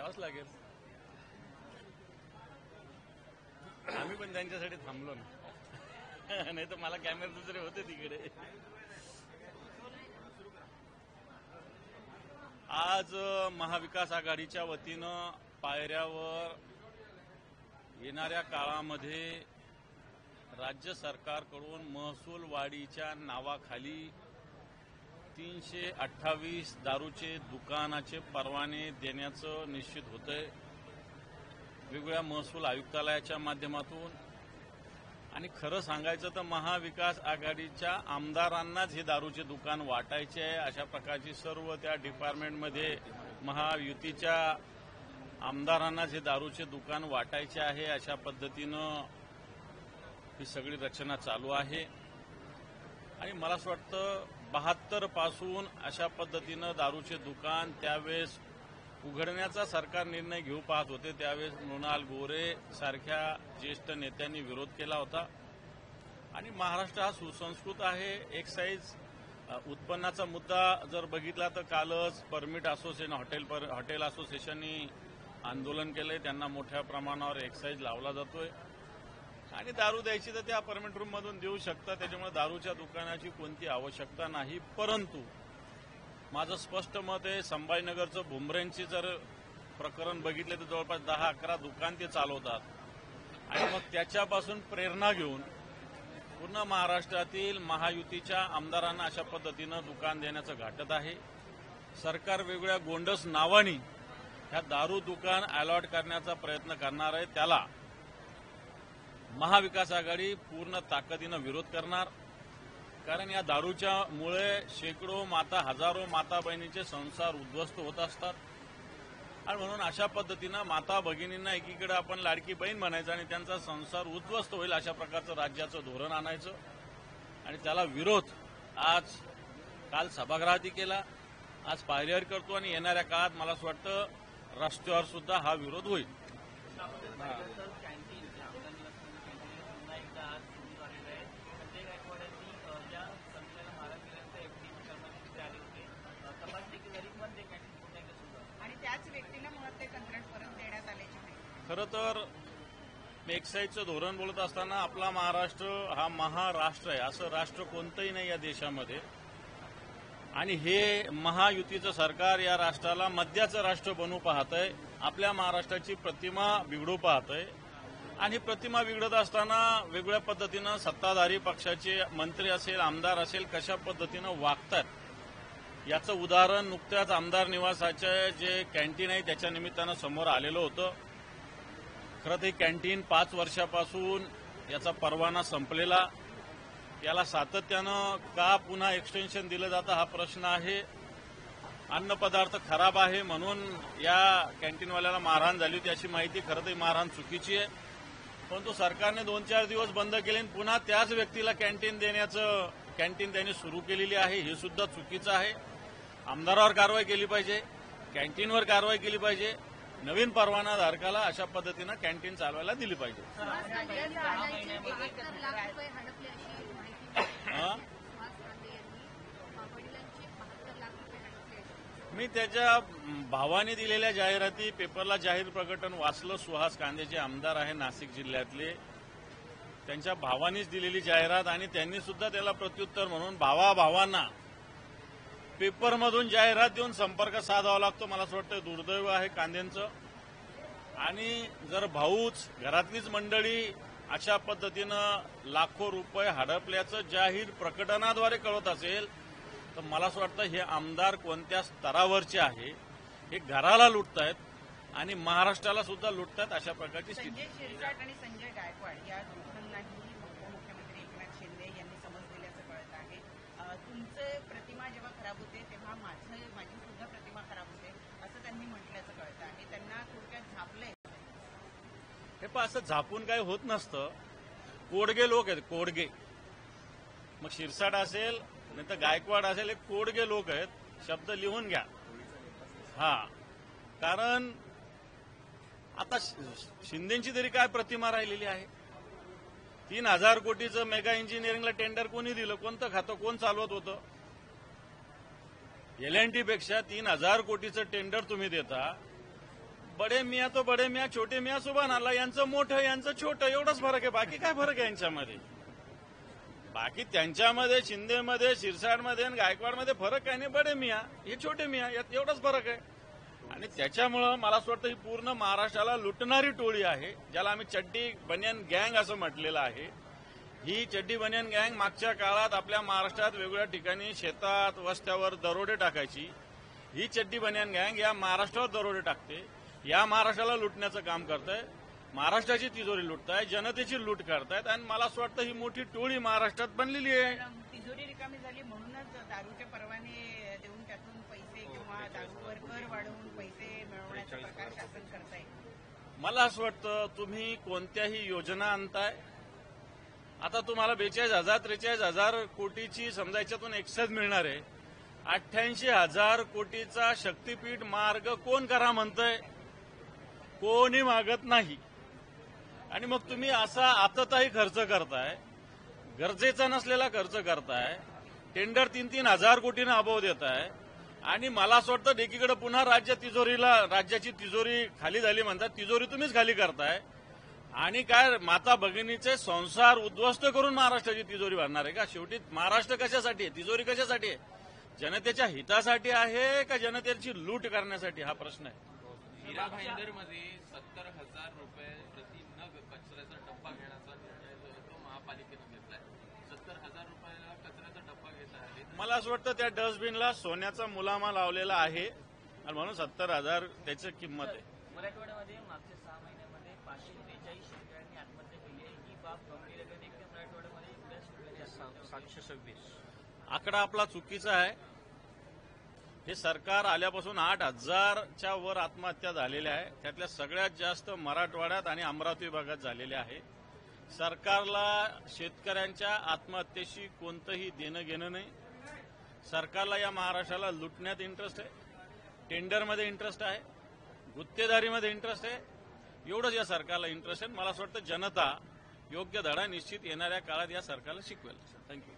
द्यावंच लागेल. आम्ही पण त्यांच्यासाठी थांबलो ना, नाही तर मला कॅमेरे दुसरे होते तिकडे. आज महाविकास आघाडीच्या वतीनं पायऱ्यावर येणाऱ्या काळामध्ये राज्य सरकारकडून महसूल वाढीच्या नावाखाली 328 दारूचे दुकानाचे परवाने देण्याचं निश्चित होतंय वेगवेगळ्या महसूल आयुक्तालयाच्या माध्यमातून. आणि खरं सांगायचं तर महाविकास आघाडीच्या आमदारांनाच हे दारूचे दुकान वाटायचे आहे अशा प्रकारची सर्व त्या डिपार्टमेंटमध्ये महायुतीच्या आमदारांनाच हे दारूचे दुकान वाटायचे आहे अशा पद्धतीनं ही सगळी रचना चालू आहे. आणि मला असं वाटतं 72 पासून अशा पद्धतीनं दारूचे दुकान त्यावेळेस उघडण्याचा सरकार निर्णय घेऊ पाहत होते. त्यावेळेस मृणाल गोरे सारख्या ज्येष्ठ नेत्यांनी विरोध केला होता. आणि महाराष्ट्र हा सुसंस्कृत आहे. एक्साईज उत्पन्नाचा मुद्दा जर बघितला तर कालच परमिट असोसिएशन हॉटेल असोसिएशननी आंदोलन केलंय. त्यांना मोठ्या प्रमाणावर एक्साईज लावला जातोय. आणि दारू द्यायची तर त्या परमिट रूममधून देऊ शकतात. त्याच्यामुळे दारूच्या दुकानाची कोणती आवश्यकता नाही. परंतु माझं स्पष्ट मत आहे, संभाजीनगरचं भुमरेंची जर प्रकरण बघितले तर जवळपास 10-11 दुकान ते चालवतात. आणि मग त्याच्यापासून प्रेरणा घेऊन पूर्ण महाराष्ट्रातील महायुतीच्या आमदारांना अशा पद्धतीनं दुकान देण्याचं घाटत आहे. सरकार वेगवेगळ्या गोंडस नावानी ह्या दारू दुकान अलॉट करण्याचा प्रयत्न करणार आहे. त्याला महाविकास आघाडी पूर्ण ताकदीनं विरोध करणार. कारण या दारूच्या मुळे शेकडो हजारो माता बहिणींचे संसार उद्ध्वस्त होत असतात. आणि म्हणून अशा पद्धतीनं माता भगिनींना एकीकडे आपण लाडकी बहीण म्हणायचं आणि त्यांचा संसार उद्ध्वस्त होईल अशा प्रकारचं राज्याचं धोरण आणायचं. आणि त्याला विरोध काल सभागृहातही केला, आज पायऱ्यावर करतो. आणि येणाऱ्या काळात मला असं वाटतं रस्त्यावर सुद्धा हा विरोध होईल. खरं तर एक्साईजचं धोरण बोलत असताना आपला महाराष्ट्र हा महाराष्ट्र आहे. असं राष्ट्र कोणतंही नाही या देशामध्ये. आणि हे महायुतीचं सरकार या राष्ट्राला मद्याचं राष्ट्र बनवू पाहतंय. आपल्या महाराष्ट्राची प्रतिमा बिघडू पाहतंय. आणि प्रतिमा बिघडत असताना वेगवेगळ्या पद्धतीनं सत्ताधारी पक्षाचे मंत्री असेल आमदार असेल कशा पद्धतीनं वागतात याचं उदाहरण नुकत्याच आमदार निवासाचे जे कॅन्टीन आहे त्याच्या निमित्तानं समोर आलेलं होतं. खरं तर कॅन्टीन 5 वर्षापासून याचा परवाना संपलेला. याला सातत्यानं का पुन्हा एक्सटेन्शन दिलं जातं हा प्रश्न आहे. अन्नपदार्थ खराब आहे म्हणून या कॅन्टीनवाल्याला मारहाण झाली होती अशी माहिती. खरं तर मारहाण चुकीची आहे. परंतु सरकारने 2-4 दिवस बंद केले आणि पुन्हा त्याच व्यक्तीला कॅन्टीन त्यांनी सुरू केलेली आहे. हे सुद्धा चुकीचं आहे. आमदारावर कारवाई केली पाहिजे, कॅन्टीनवर कारवाई केली पाहिजे. नवीन परवाना धारकाला अशा पद्धतीनं कॅन्टीन चालवायला दिली पाहिजे. मी त्याच्या भावाने दिलेल्या जाहिराती पेपरला जाहीर प्रकटन वाचलं. सुहास कांदे जे आमदार आहे नाशिक जिल्ह्यातले त्यांच्या भावानीच दिलेली जाहिरात. आणि त्यांनी सुद्धा त्याला प्रत्युत्तर म्हणून भावांना पेपरमधून जाहिरात देऊन संपर्क साधावा लागतो. मला असं वाटतं दुर्दैव आहे कांदेंचं. आणि जर भाऊच घरातलीच मंडळी अशा पद्धतीनं लाखो रुपये हडपल्याचं जाहीर प्रकटनाद्वारे कळवत असेल तर मला असं वाटतं हे आमदार कोणत्या स्तरावरचे आहे. हे घराला लुटतायत आणि महाराष्ट्राला सुद्धा लुटतायत अशा प्रकारची स्थिती. संजय शिरसाट आणि संजय गायकवाड या दोघांनाही उपमुख्यमंत्री एकनाथ शिंदे यांनी समज दिल्याचं कळत आहे. तुमचे प्रतिमा जेव्हा खराब होते तेव्हा माझी सुद्धा प्रतिमा खराब होते असं त्यांनी म्हटल्याचं कळतं आहे. त्यांना थोडक्यात झापलंय. हे पण असं झापून काही होत नसतं. कोडगे लोक आहेत, कोडगे. मग शिरसाट असेल नाही तर गायकवाड असेल, हे कोडगे लोक आहेत. शब्द लिहून घ्या. कारण आता शिंदेची तरी काय प्रतिमा राहिलेली आहे. 3,000 कोटीचं मेगा इंजिनिअरिंगला टेंडर कोणी दिलं, कोणतं खातं कोण चालवत होतं. LNT पेक्षा 3,000 कोटीचं टेंडर तुम्ही देता. बडे मियाँ तो बडे मियाँ, छोटे मियाँ सुभान अल्लाह, यांचं मोठं यांचं छोटं एवढंच फरक आहे. बाकी काय फरक आहे यांच्यामध्ये? बाकी त्यांच्यामध्ये, शिंदेमध्ये, शिरसाटमध्ये आणि गायकवाडमध्ये फरक काय नाही. बडे मियाँ हे छोटे मियाँ, यात एवढाच फरक आहे. आणि त्याच्यामुळं मला असं वाटतं ही पूर्ण महाराष्ट्राला लुटणारी टोळी आहे, ज्याला आम्ही चड्डी बनियान गँग असं म्हटलेलं आहे. ही चड्डी बनियान गँग मागच्या काळात आपल्या महाराष्ट्रात वेगवेगळ्या ठिकाणी शेतात, वस्त्यावर दरोडे टाकायची. ही चड्डी बनियान गँग या महाराष्ट्रावर दरोडे टाकते, या महाराष्ट्राला लुटण्याचं काम करतंय, महाराष्ट्राची तिजोरी लुटताय, जनतेची लूट करतायत. आणि मला असं वाटतं ही मोठी टोळी महाराष्ट्रात बनलेली आहे. पण तिजोरी रिकामी झाली म्हणूनच दारूचे परवाने देऊन त्यातून पैसे किंवा दारूवर कर वाढवून पैसे मिळवण्याचा प्रकार शासन करताय. मला असं वाटतं तुम्ही कोणत्याही योजना आणताय. आता तुम्हाला 42,000 43,000 कोटीची समजा याच्यातून एक्साईज मिळणार आहे. 88,000 कोटीचा शक्तीपीठ मार्ग कोण करा म्हणतंय? कोणी मागत नाही. आणि मग तुम्ही असा आतताही खर्च करताय, गरजेचा नसलेला खर्च करताय, टेंडर 3,000 कोटीनं अभाव देताय. आणि मला असं वाटतं एकीकडे पुन्हा राज्याची तिजोरी खाली झाली म्हणतात. तिजोरी तुम्हीच खाली करताय. आणि काय माता भगिनीचे संसार उद्ध्वस्त करून महाराष्ट्राची तिजोरी भरणार आहे का? शेवटी महाराष्ट्र कशासाठी आहे? तिजोरी कशासाठी आहे? जनतेच्या हितासाठी आहे का जनतेची लूट करण्यासाठी? हा प्रश्न आहे. हिरा भाईंदरमध्ये 70,000 रुपये प्रति नग कचऱ्याचा डब्बा घेण्याचा निर्णय जो आहे तो महापालिकेनं घेतलाय. 70,000 रुपयाला कचऱ्याचा डब्बा घेता आले. मला असं वाटतं त्या डस्टबिनला सोन्याचा मुलामा लावलेला आहे आणि म्हणून 70,000 त्याची किंमत आहे. मराठवाड्यामध्ये मागच्या 6 महिन्यामध्ये 543 शेतकऱ्यांनी आत्महत्या केली आहे. ही बाब गंभीर आहे. मराठवाड्यामध्ये एवढ्या शेतकऱ्यांच्या 726 आकडा आपला चुकीचा आहे. हे सरकार आल्यापासून 8,000च्या वर आत्महत्या झालेल्या आहे. त्यातल्या सगळ्यात जास्त मराठवाड्यात आणि अमरावती भागात झालेल्या आहे. सरकारला शेतकऱ्यांच्या आत्महत्येशी कोणतंही देणं घेणं नाही. सरकारला या महाराष्ट्राला लुटण्यात इंटरेस्ट आहे, टेंडरमध्ये इंटरेस्ट आहे, गुत्तेदारीमध्ये इंटरेस्ट आहे. एवढंच या सरकारला इंटरेस्ट आहे. मला असं वाटतं जनता योग्य धडा निश्चित येणाऱ्या काळात या सरकारला शिकवेल. थँक्यू.